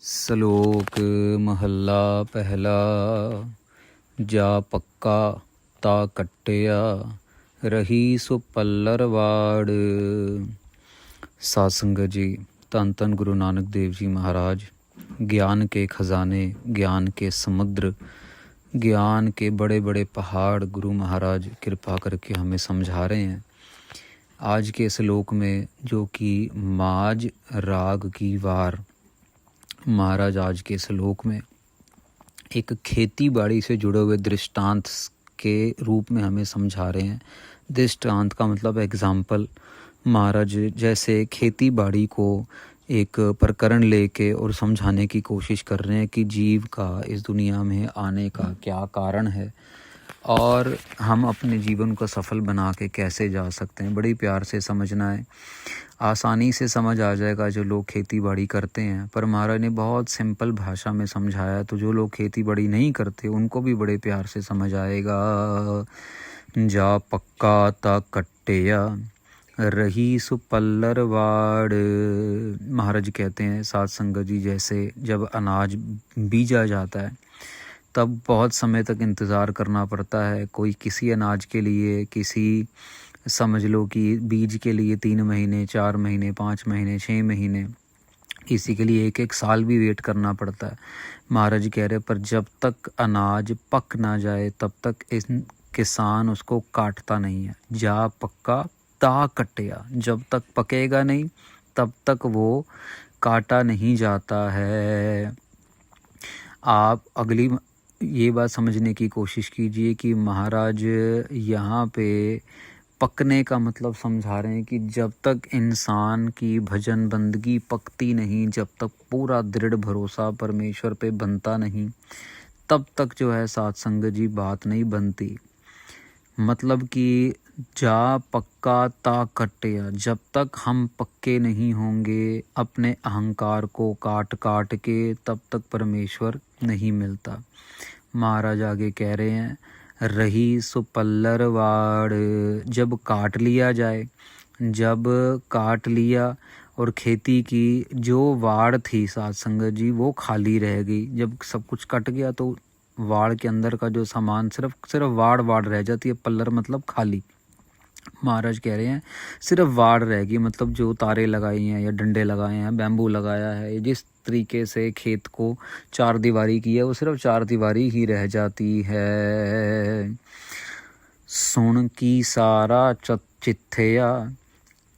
ਸਲੋਕ ਮਹੱਲਾ ਪਹਿਲਾ। ਜਾ ਪੱਕਾ ਤਾ ਕੱਟਿਆ, ਰਹੀ ਸੋ ਪੱਲਰ ਵਾੜ। ਸਾਧ ਸੰਗਤ ਜੀ, ਧੰਨ ਧੰਨ गुरु नानक देव जी महाराज ज्ञान के खजाने, ज्ञान के समुद्र, ज्ञान के बड़े बड़े पहाड़ गुरु महाराज कृपा करके हमें समझा रहे हैं। आज के श्लोक में जो कि माज राग की वार, महाराज आज के श्लोक में एक खेती बाड़ी से जुड़े हुए दृष्टांत के रूप में हमें समझा रहे हैं। दृष्टांत का मतलब एग्जाम्पल। महाराज जैसे खेती बाड़ी को एक प्रकरण लेके और समझाने की कोशिश कर रहे हैं कि जीव का इस दुनिया में आने का क्या कारण है और हम अपने जीवन को सफल बना के कैसे जा सकते हैं। बड़ी प्यार से समझना है, आसानी से समझ आ जाएगा जो लोग खेती बाड़ी करते हैं। पर महाराज ने बहुत सिंपल भाषा में समझाया, तो जो लोग खेती बाड़ी नहीं करते उनको भी बड़े प्यार से समझ आएगा। जा पक्का ता कट्टिया, रही सु पल्लर वाड़। महाराज कहते हैं साध संगत जी, जैसे जब अनाज बीजा जाता है तब बहुत समय तक इंतज़ार करना पड़ता है। कोई किसी अनाज के लिए, किसी समझ लो कि बीज के लिए 3 महीने, 4 महीने, 5 महीने, 6 महीने, किसी के लिए 1-1 साल भी वेट करना पड़ता है। महाराज कह रहे पर जब तक अनाज पक ना जाए तब तक इस किसान उसको काटता नहीं है। जा पक्का ता कट्टिया, जब तक पकेगा नहीं तब तक वो काटा नहीं जाता है। आप अगली ये बात समझने की कोशिश कीजिए कि महाराज यहाँ पे पकने का मतलब समझा रहे हैं कि जब तक इंसान की भजन बंदगी पकती नहीं, जब तक पूरा दृढ़ भरोसा परमेश्वर पे बनता नहीं, तब तक जो है साध संगत जी बात नहीं बनती। मतलब कि जा पक्का ता कट्टिया, जब तक हम पक्के नहीं होंगे अपने अहंकार को काट काट के, तब तक परमेश्वर नहीं मिलता। महाराज आगे कह रहे हैं रही सो पल्लर वाड़, जब काट लिया जाए, जब काट लिया और खेती की जो वाड़ थी साध संगत जी वो खाली रह गई। जब सब कुछ कट गया तो वाड़ के अंदर का जो सामान सिर्फ वाड़ रह जाती है। पल्लर मतलब खाली। महाराज कह रहे हैं सिर्फ वाड़ रहेगी, मतलब जो तारे लगाई हैं या डंडे लगाए हैं, बैम्बू लगाया है, जिस तरीके से खेत को 4 दीवारी की है वो सिर्फ 4 दीवारी ही रह जाती है। सुन की सारा चित्थया,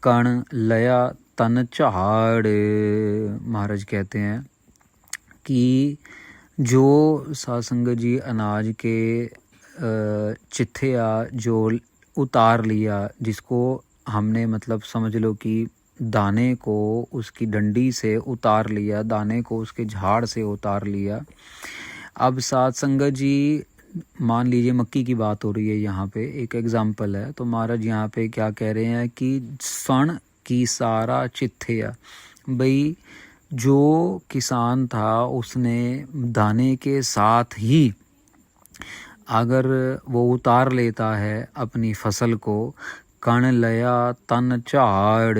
कण लया तन झाड़। महाराज कहते हैं कि जो साध संगत जी अनाज के चित्थया जो उतार लिया, जिसको हमने मतलब समझ लो कि दाने को उसकी डंडी से उतार लिया, दाने को उसके झाड़ से उतार लिया। अब साध संगत जी मान लीजिए मक्की की बात हो रही है, यहाँ पे एक एग्जाम्पल है। तो महाराज यहाँ पे क्या कह रहे हैं कि सण की सारा चित्थया, भाई जो किसान था उसने दाने के साथ ही अगर वो उतार लेता है अपनी फसल को, कण लया तन झाड़,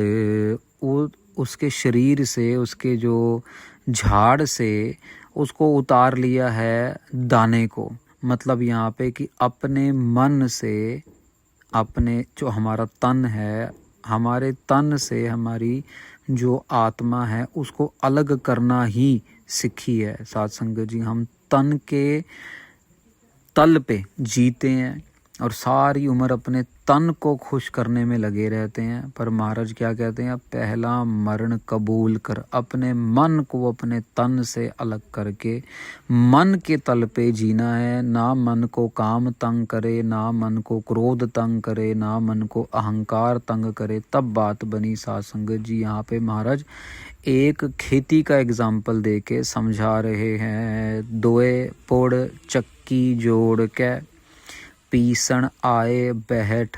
उसके शरीर से, उसके जो झाड़ से उसको उतार लिया है दाने को। मतलब यहाँ पे कि अपने मन से, अपने जो हमारा तन है, हमारे तन से हमारी जो आत्मा है उसको अलग करना ही सीखी है। साध संगत जी हम तन के तल पे जीते हैं और सारी उम्र अपने तन को खुश करने में लगे रहते हैं। पर महाराज क्या कहते हैं, पहला मरण कबूल कर, अपने मन को अपने तन से अलग करके मन के तल पे जीना है। ना मन को काम तंग करे, ना मन को क्रोध तंग करे, ना मन को अहंकार तंग करे, तब बात बनी। साध संगत जी यहाँ पे महाराज एक खेती का एग्जाम्पल दे के समझा रहे हैं। दोए पोड़ चक्की जोड़ के पीसन आए बैठ।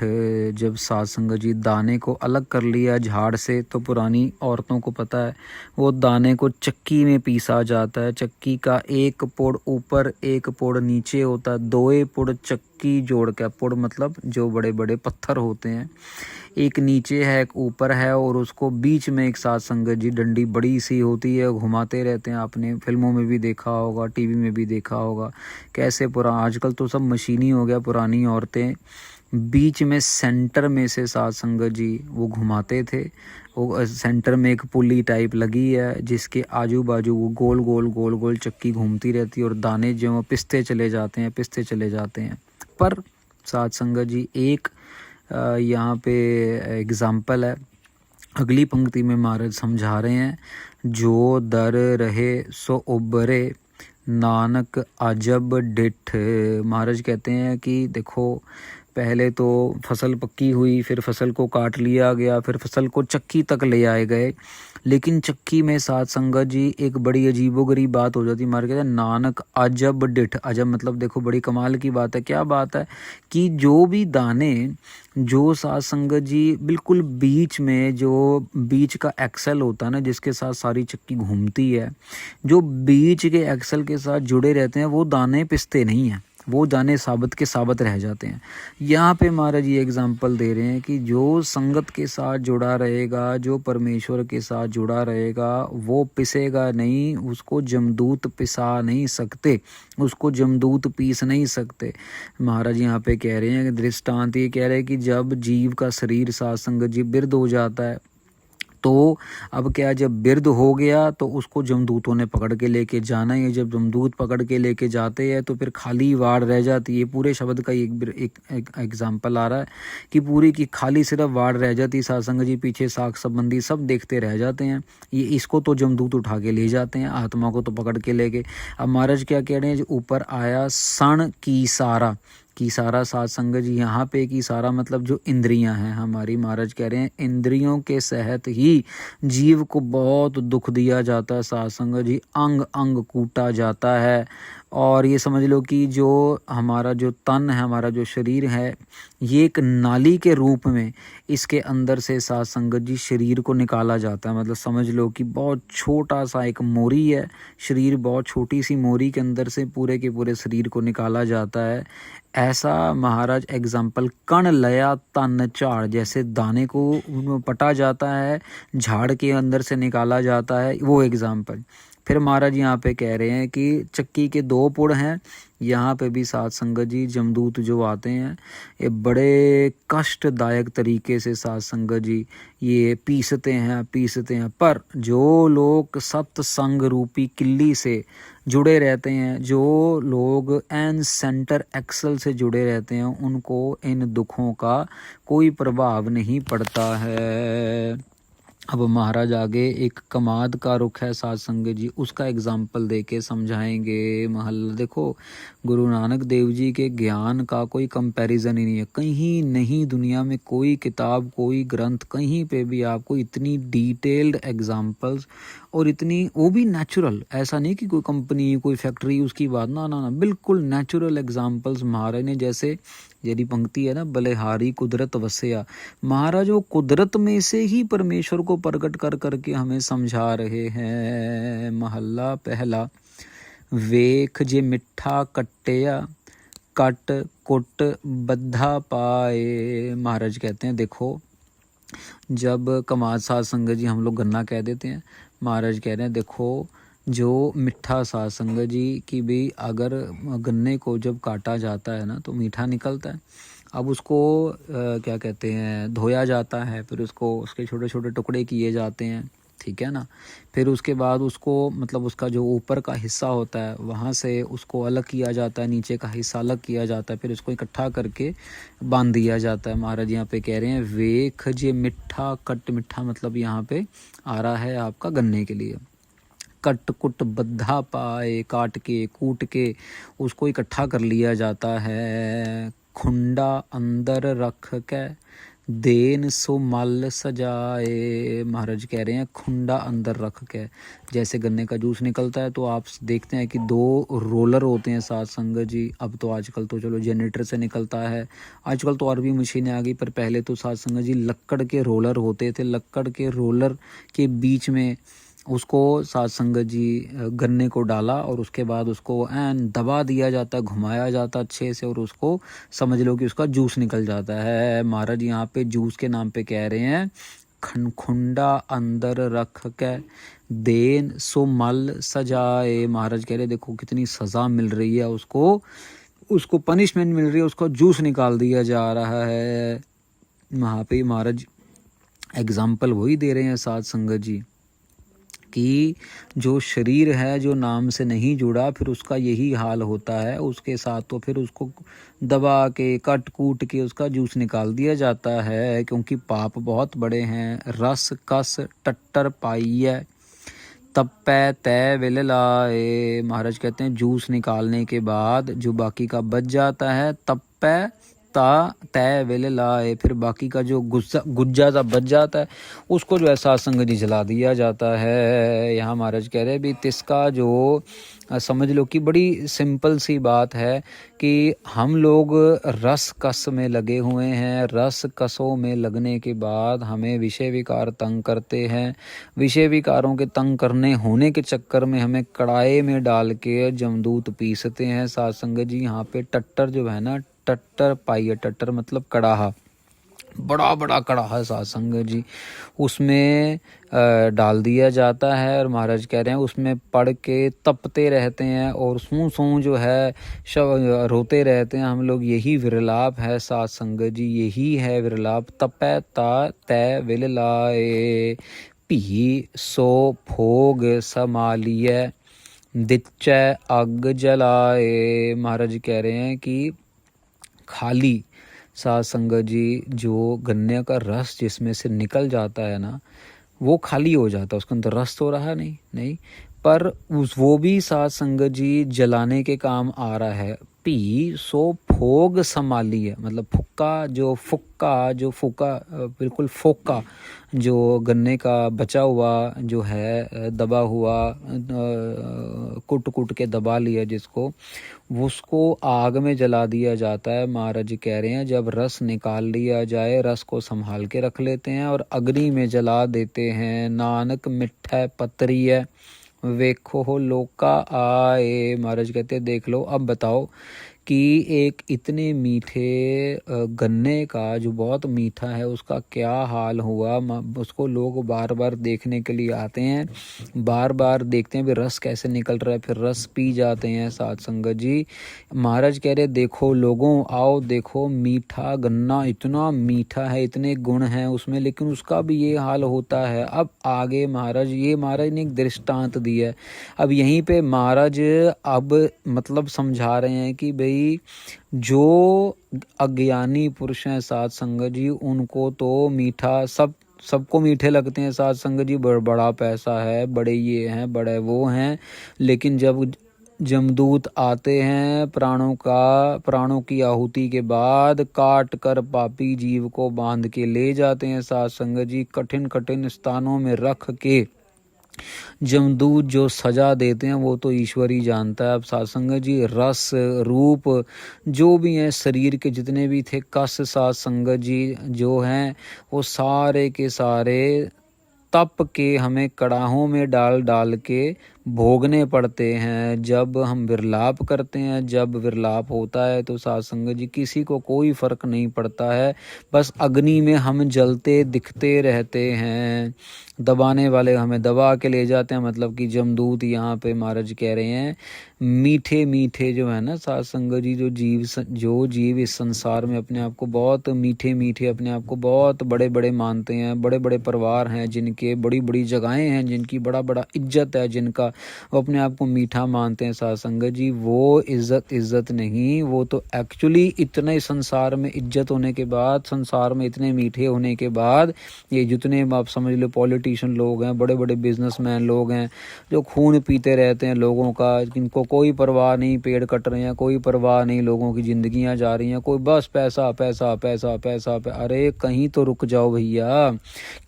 जब साध संगत जी दाने को अलग कर लिया झाड़ से, तो पुरानी औरतों को पता है वो दाने को चक्की में पीसा जाता है। चक्की का एक पोड़ ऊपर एक पोड़ नीचे होता है। दोए पोड़ चक्की जोड़ के, पुड़ मतलब जो बड़े बड़े पत्थर होते हैं, एक नीचे है एक ऊपर है, और उसको बीच में एक साथ संगत जी डंडी बड़ी सी होती है, घुमाते रहते हैं। आपने फिल्मों में भी देखा होगा, टीवी में भी देखा होगा कैसे आजकल तो सब मशीनी हो गया, पुरानी औरतें बीच में सेंटर में से साथ संगत जी वो घुमाते थे। वो सेंटर में एक पुली टाइप लगी है जिसके आजू बाजू वो गोल गोल गोल गोल चक्की घूमती रहती है, और दाने जो पिसते चले जाते हैं, पिसते चले जाते हैं। पर साथ संगत जी एक यहाँ पे एग्ज़ाम्पल है, अगली पंक्ति में महाराज समझा रहे हैं, जो दर रहे सो उबरे नानक अजब डिठ। महाराज कहते हैं कि देखो, पहले तो फसल पक्की हुई, फिर फसल को काट लिया गया, फिर फसल को चक्की तक ले आए गए, लेकिन चक्की में साथ संगत जी एक बड़ी अजीबोगरीब बात हो जाती। मार कहते हैं नानक अजब डिठ। अजब मतलब देखो बड़ी कमाल की बात है। क्या बात है कि जो भी दाने जो साथ संगत जी बिल्कुल बीच में, जो बीच का एक्सल होता है ना जिसके साथ सारी चक्की घूमती है, जो बीच के एक्सल के साथ जुड़े रहते हैं वो दाने पिसते नहीं हैं, वो दाने साबित के साबित रह जाते हैं। यहाँ पे महाराज ये एग्जाम्पल दे रहे हैं कि जो संगत के साथ जुड़ा रहेगा, जो परमेश्वर के साथ जुड़ा रहेगा, वो पिसेगा नहीं, उसको जमदूत पिसा नहीं सकते, उसको जमदूत पीस नहीं सकते। महाराज यहाँ पे कह रहे हैं कि दृष्टांत ये कह रहे हैं कि जब जीव का शरीर साथ संगत जी बिरध हो जाता है, तो अब क्या, जब बिरध हो गया तो उसको जमदूतों ने पकड़ के लेके जाना है। जब जमदूत पकड़ के लेके जाते हैं तो फिर खाली वाड़ रह जाती है। पूरे शब्द का एक एग्जाम्पल आ रहा है कि पूरी की खाली सिर्फ वाड़ रह जाती। सासंग जी पीछे साख संबंधी सब देखते रह जाते हैं। ये इसको तो जमदूत उठा के ले जाते हैं, आत्मा को तो पकड़ के लेके। अब महाराज क्या कह रहे हैं, जो ऊपर आया सण की सारा की सारा साथ संगत जी, यहाँ पे की सारा मतलब जो इंद्रियां हैं हमारी। महाराज कह रहे हैं इंद्रियों के सहत ही जीव को बहुत दुख दिया जाता है साथ संगत जी, अंग अंग कूटा जाता है। और ये समझ लो कि जो हमारा जो तन है, हमारा जो शरीर है, ये एक नाली के रूप में इसके अंदर से साथ संगत जी शरीर को निकाला जाता है। मतलब समझ लो कि बहुत छोटा सा एक मोरी है, शरीर बहुत छोटी सी मोरी के अंदर से पूरे के पूरे शरीर को निकाला जाता है। ऐसा महाराज एग्जाम्पल कण लया तन झाड़, जैसे दाने को पटा जाता है, झाड़ के अंदर से निकाला जाता है, वो एग्जाम्पल। फिर महाराज यहाँ पे कह रहे हैं कि चक्की के दो पुड़ हैं। यहाँ पे भी साथ संगत जी जमदूत जो आते हैं, ये बड़े कष्टदायक तरीके से साथ संगत जी ये पीसते हैं। पर जो लोग सत्संग रूपी किल्ली से जुड़े रहते हैं, जो लोग एन सेंटर एक्सल से जुड़े रहते हैं, उनको इन दुखों का कोई प्रभाव नहीं पड़ता है। अब महाराज आगे एक कमाद का रुख है साथ संगत जी, उसका एग्जाम्पल दे के समझाएंगे। महल देखो, गुरु नानक देव जी के ज्ञान का कोई कंपैरिजन ही नहीं है। कहीं नहीं दुनिया में कोई किताब, कोई ग्रंथ, कहीं पे भी आपको इतनी डिटेल्ड एग्जाम्पल्स और इतनी, वो भी नेचुरल, ऐसा नहीं कि कोई कंपनी कोई फैक्ट्री उसकी बात, ना, बिल्कुल नेचुरल एग्जाम्पल्स महाराज ने। जैसे यदि पंक्ति है ना, बलिहारी कुदरत वस्या, महाराज वो कुदरत में से ही परमेश्वर को प्रकट कर करके हमें समझा रहे हैं। महला पहला, वेख जे मिठा कट्टिया कट कुट बद्धा पाए। महाराज कहते हैं देखो, जब कमाद साथ संगत जी हम लोग गन्ना कह देते हैं, महाराज कह रहे हैं देखो, जो मिठा साथ संगत जी की भी, अगर गन्ने को जब काटा जाता है ना तो मीठा निकलता है। अब उसको क्या कहते हैं, धोया जाता है, फिर उसको उसके छोटे छोटे टुकड़े किए जाते हैं, ठीक है ना। फिर उसके बाद उसको मतलब उसका जो ऊपर का हिस्सा होता है वहाँ से उसको अलग किया जाता है, नीचे का हिस्सा अलग किया जाता है, फिर उसको इकट्ठा करके बांध दिया जाता है। महाराज यहाँ पे कह रहे हैं वेख जे मिठा कट, मिठा मतलब यहाँ पे आ रहा है आपका गन्ने के लिए। कट कुट बद्धा पाए, काट के कूट के उसको इकट्ठा कर लिया जाता है। खुंडा अंदर रख के देन सो मल सजाए। महाराज कह रहे हैं खुंडा अंदर रख के, जैसे गन्ने का जूस निकलता है तो आप देखते हैं कि दो रोलर होते हैं साथ संगत जी। अब तो आजकल तो चलो जनरेटर से निकलता है, आजकल तो और भी मशीनें आ गई, पर पहले तो साथ संगत जी लक्कड़ के रोलर होते थे। लक्कड़ के रोलर के बीच में उसको साध संगत जी गन्ने को डाला और उसके बाद उसको एन दबा दिया जाता, घुमाया जाता अच्छे से, और उसको समझ लो कि उसका जूस निकल जाता है। महाराज यहाँ पे जूस के नाम पे कह रहे हैं, खुंडा अंदर रख के देन सो मल सजाए। महाराज कह रहे देखो कितनी सजा मिल रही है उसको पनिशमेंट मिल रही है, उसको जूस निकाल दिया जा रहा है। वहाँ पे महाराज एग्जाम्पल वही दे रहे हैं साध संगत जी कि जो शरीर है जो नाम से नहीं जुड़ा, फिर उसका यही हाल होता है उसके साथ। तो फिर उसको दबा के कट कूट के उसका जूस निकाल दिया जाता है, क्योंकि पाप बहुत बड़े हैं। रस कस टट्टर पाइय तप्पै तय विल लाए। महाराज कहते हैं जूस निकालने के बाद जो बाकी का बच जाता है, तप्पै ता तय विल लाए, फिर बाकी का जो गुज्जा सा बच जाता है उसको जो है साध संगत जी जला दिया जाता है। यहाँ महाराज कह रहे भी तिसका जो समझ लो कि बड़ी सिंपल सी बात है कि हम लोग रस कस में लगे हुए हैं। रस कसों में लगने के बाद हमें विषय विकार तंग करते हैं। विषय विकारों के तंग करने होने के चक्कर में हमें कढ़ाई में डाल के जमदूत पीसते हैं साध संगत जी। यहाँ पे टट्टर जो है ना, टट्टर पाइए, टट्टर मतलब कड़ाहा, बड़ा बड़ा कड़ाहा साध संगत जी, उसमें डाल दिया जाता है। और महाराज कह रहे हैं उसमें पड़ के तपते रहते हैं और सूं सूं जो है रोते रहते हैं हम लोग। यही विरलाप है साध संगत जी, यही है विरलाप। तपै ता तय विल लाए पी सो भोग समालिय दिच्चै अग जलाए। महाराज कह रहे हैं कि खाली साध संगत जी जो गन्ने का रस जिसमें से निकल जाता है ना, वो खाली हो जाता है, उसके अंदर रस तो रहा नहीं, पर वो भी साध संगत जी जलाने के काम आ रहा है। पी सो फोग संभाली है, मतलब फुक्का बिल्कुल फोका जो गन्ने का बचा हुआ जो है, दबा हुआ, कुट के दबा लिया जिसको, उसको आग में जला दिया जाता है। महाराज जी कह रहे हैं जब रस निकाल लिया जाए, रस को संभाल के रख लेते हैं और अग्नि में जला देते हैं। नानक मिठै पतरी है वेखो हो लोका आए। महाराज कहते देख लो, अब बताओ कि एक इतने मीठे गन्ने का जो बहुत मीठा है उसका क्या हाल हुआ। उसको लोग बार बार देखने के लिए आते हैं, बार बार देखते हैं भी रस कैसे निकल रहा है, फिर रस पी जाते हैं साध संगत जी। महाराज कह रहे देखो लोगों आओ देखो, मीठा गन्ना इतना मीठा है, इतने गुण हैं उसमें, लेकिन उसका भी ये हाल होता है। अब आगे महाराज ने एक दृष्टांत दी है। अब यहीं पे महाराज अब मतलब समझा रहे हैं कि भाई जो अज्ञानी पुरुष हैं साध संगत जी, उनको तो मीठा सबको मीठे लगते हैं साध संगत जी। बड़ा पैसा है, बड़े ये हैं, बड़े वो हैं, लेकिन जब जमदूत आते हैं प्राणों की आहुति के बाद काट कर पापी जीव को बांध के ले जाते हैं साध संगत जी, कठिन स्थानों में रख के जमदूत जो सजा देते हैं वो तो ईश्वर ही जानता है। अब साध संगत जी रस रूप जो भी हैं शरीर के जितने भी थे कस, साध संगत जी जो हैं वो सारे के सारे तप के हमें कड़ाहों में डाल के भोगने पड़ते हैं। जब हम विरलाप करते हैं, जब विरलाप होता है तो साध संगत जी किसी को कोई फर्क नहीं पड़ता है, बस अग्नि में हम जलते दिखते रहते हैं। दबाने वाले हमें दबा के ले जाते हैं, मतलब कि जमदूत यहाँ पे महाराज कह रहे हैं मीठे जो है ना साध संगत जी, जो जीव इस संसार में अपने आप को बहुत मीठे अपने आप को बहुत बड़े मानते हैं, बड़े परिवार हैं जिनके, बड़ी जगहें हैं जिनकी, बड़ा इज्जत है जिनका, वो अपने आप को मीठा मानते हैं साध संगत जी। वो इज्जत नहीं, वो तो एक्चुअली इतने संसार में इज्जत होने के बाद, संसार में इतने मीठे होने के बाद, ये जितने आप समझ लो पॉलिटिशियन लोग हैं, बड़े बिजनेसमैन लोग हैं जो खून पीते रहते हैं लोगों का, जिनको कोई परवाह नहीं, पेड़ कट रहे हैं कोई परवाह नहीं, लोगों की जिंदगियां जा रही हैं, कोई बस पैसा। अरे कहीं तो रुक जाओ भैया,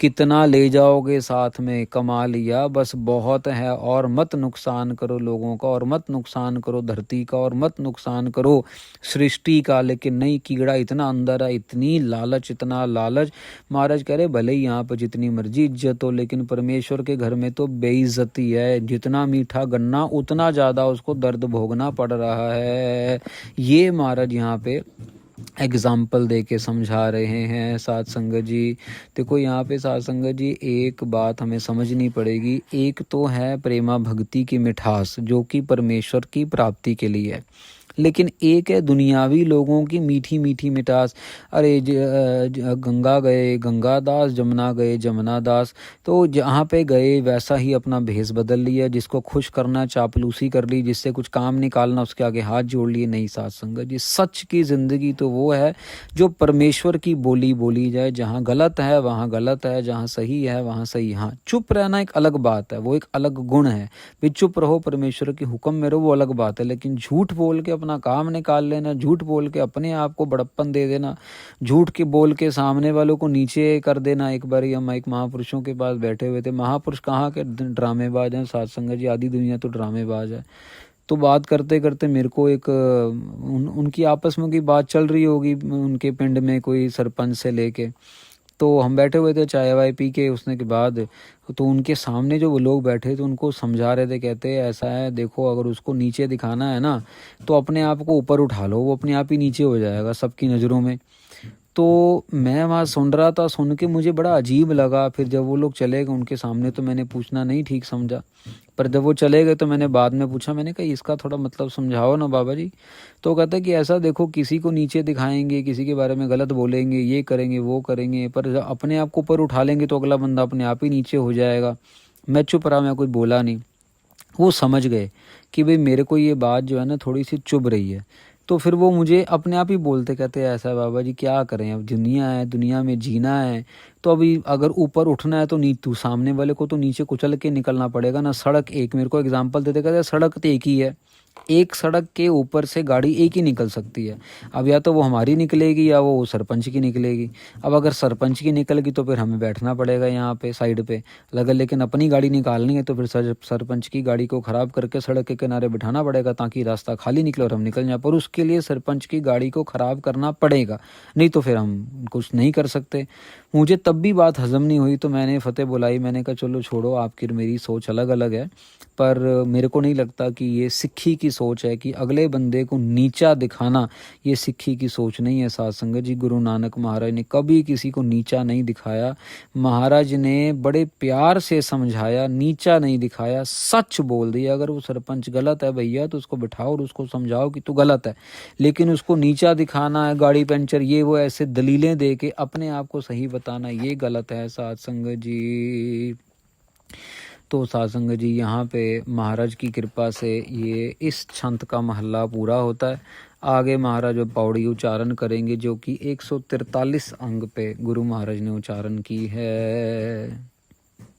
कितना ले जाओगे साथ में, कमा लिया बस बहुत है और मत नुकसान करो लोगों का, और मत नुकसान करो धरती का, और मत नुकसान करो सृष्टि का। लेकिन नहीं, कीड़ा इतना अंदर है, इतनी लालच, इतना लालच। महाराज कह रहे भले ही यहाँ पर जितनी मर्जी इज्जत हो, लेकिन परमेश्वर के घर में तो बेइज्जती है। जितना मीठा गन्ना उतना ज़्यादा उसको दर्द भोगना पड़ रहा है। ये महाराज यहाँ पे एग्जाम्पल दे के समझा रहे हैं साध संगत जी। देखो यहाँ पे साध संगत जी एक बात हमें समझनी पड़ेगी। एक तो है प्रेमा भक्ति की मिठास जो कि परमेश्वर की प्राप्ति के लिए है, लेकिन एक है दुनियावी लोगों की मीठी मीठी मिठास। अरे गंगा गए गंगादास, जमुना गए जमुनादास। तो जहाँ पे गए वैसा ही अपना भेष बदल लिया, जिसको खुश करना चापलूसी कर ली, जिससे कुछ काम निकालना उसके आगे हाथ जोड़ लिए। नहीं साथ संगत जी, सच की ज़िंदगी तो वो है जो परमेश्वर की बोली बोली जाए। जहाँ गलत है वहाँ गलत है, जहाँ सही है वहाँ सही। हाँ, चुप रहना एक अलग बात है, वो एक अलग गुण है। भी चुप रहो, परमेश्वर के हुक्म में रहो, वो अलग बात है। लेकिन झूठ बोल के अपना काम निकाल लेना, झूठ बोल के अपने आप को बड़प्पन दे देना, झूठ के बोल के सामने वालों को नीचे कर देना। एक बार हम एक महापुरुषों के पास बैठे हुए थे। महापुरुष कहाँ के ड्रामेबाज हैं साध संगत जी, आधी दुनिया तो ड्रामेबाज है। तो बात करते करते मेरे को एक उनकी आपस में की बात चल रही होगी, उनके पिंड में कोई सरपंच से लेके। तो हम बैठे हुए थे चाय वाय पी के, उसने के बाद तो उनके सामने जो वो लोग बैठे थे उनको समझा रहे थे। कहते ऐसा है, देखो अगर उसको नीचे दिखाना है ना तो अपने आप को ऊपर उठा लो, वो अपने आप ही नीचे हो जाएगा सबकी नज़रों में। तो मैं वहाँ सुन रहा था, सुन के मुझे बड़ा अजीब लगा। फिर जब वो लोग चले गए उनके सामने तो मैंने पूछना नहीं ठीक समझा, पर जब वो चले गए तो मैंने बाद में पूछा, मैंने कहा इसका थोड़ा मतलब समझाओ ना बाबा जी। तो कहता है कि ऐसा देखो, किसी को नीचे दिखाएंगे, किसी के बारे में गलत बोलेंगे, ये करेंगे वो करेंगे, पर जब अपने आप को ऊपर उठा लेंगे तो अगला बंदा अपने आप ही नीचे हो जाएगा। मैं चुप रहा, मैं कुछ बोला नहीं। वो समझ गए कि भाई मेरे को ये बात जो है ना थोड़ी सी चुभ रही है। तो फिर वो मुझे अपने आप ही बोलते, कहते हैं ऐसा बाबा जी क्या करें, अब दुनिया है, दुनिया में जीना है। तो अभी अगर ऊपर उठना है तो तू सामने वाले को तो नीचे कुचल के निकलना पड़ेगा ना। सड़क एक, मेरे को एग्जांपल देते, कहते सड़क तो एक ही है, एक सड़क के ऊपर से गाड़ी एक ही निकल सकती है। अब या तो वो हमारी निकलेगी या वो सरपंच की निकलेगी। अब अगर सरपंच की निकल गई तो फिर हमें बैठना पड़ेगा यहाँ पे साइड पे अगर, लेकिन अपनी गाड़ी निकालनी है तो फिर सरपंच की गाड़ी को ख़राब करके सड़क के किनारे बिठाना पड़ेगा ताकि रास्ता खाली निकले और हम निकल जाए। पर उसके लिए सरपंच की गाड़ी को ख़राब करना पड़ेगा, नहीं तो फिर हम कुछ नहीं कर सकते। मुझे तब भी बात हजम नहीं हुई तो मैंने फतेह बुलाई। मैंने कहा चलो छोड़ो, आपकी मेरी सोच अलग अलग है, पर मेरे को नहीं लगता कि ये सिक्खी की सोच है कि अगले बंदे को नीचा दिखाना, ये सिक्खी की सोच नहीं है साध संगत जी। गुरु नानक महाराज ने कभी किसी को नीचा नहीं दिखाया। महाराज ने बड़े प्यार से समझाया, नीचा नहीं दिखाया, सच बोल दिया। अगर वो सरपंच गलत है भैया तो उसको बिठाओ और उसको समझाओ कि तू गलत है, लेकिन उसको नीचा दिखाना है, गाड़ी पंचर ये वो ऐसे दलीलें दे के अपने आप को सही बताना, ये गलत है साध संगत जी। तो साध संगत जी यहाँ पे महाराज की कृपा से ये इस छंत का महल्ला पूरा होता है। आगे महाराज जो पौड़ी उच्चारण करेंगे जो कि 143 अंग पे गुरु महाराज ने उच्चारण की है।